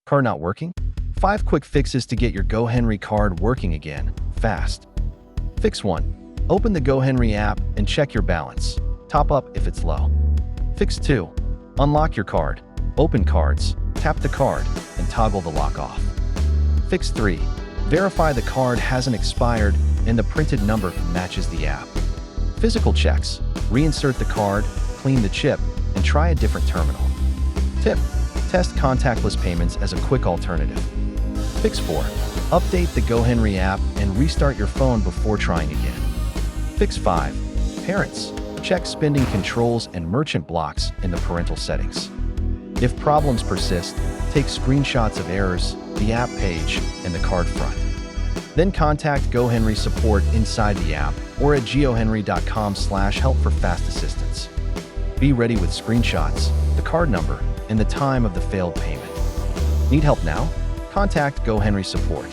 Card not working? 5 quick fixes to get your GoHenry card working again, fast. Fix 1. Open the GoHenry app and check your balance. Top up if it's low. Fix 2. Unlock your card. Open cards, tap the card, and toggle the lock off. Fix 3. Verify the card hasn't expired and the printed number matches the app. Physical checks. Reinsert the card, clean the chip, and try a different terminal. Tip: test contactless payments as a quick alternative. Fix 4. Update the GoHenry app and restart your phone before trying again. Fix 5. Parents, check spending controls and merchant blocks in the parental settings. If problems persist, take screenshots of errors, the app page, and the card front. Then contact GoHenry support inside the app or at gohenry.com/help for fast assistance. Be ready with screenshots, the card number, and the time of the failed payment. Need help now? Contact GoHenry support.